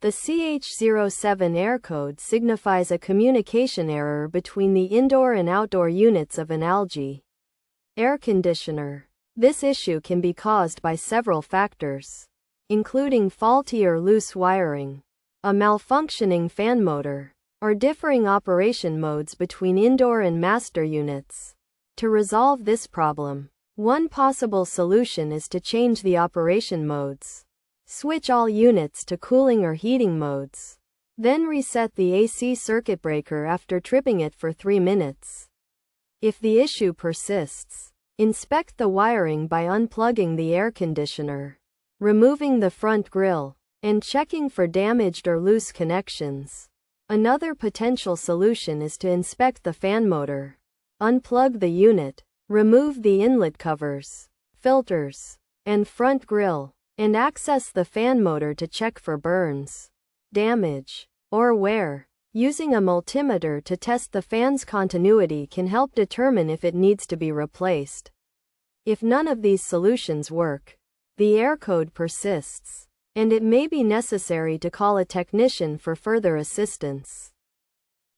The CH07 error code signifies a communication error between the indoor and outdoor units of an LG air conditioner. This issue can be caused by several factors, including faulty or loose wiring, a malfunctioning fan motor, or differing operation modes between indoor and master units. To resolve this problem, one possible solution is to change the operation modes. Switch all units to cooling or heating modes. Then reset the AC circuit breaker after tripping it for 3 minutes. If the issue persists, inspect the wiring by unplugging the air conditioner, removing the front grille, and checking for damaged or loose connections. Another potential solution is to inspect the fan motor. Unplug the unit, remove the inlet covers, filters, and front grille, and access the fan motor to check for burns, damage, or wear. Using a multimeter to test the fan's continuity can help determine if it needs to be replaced. If none of these solutions work, the error code persists, and it may be necessary to call a technician for further assistance.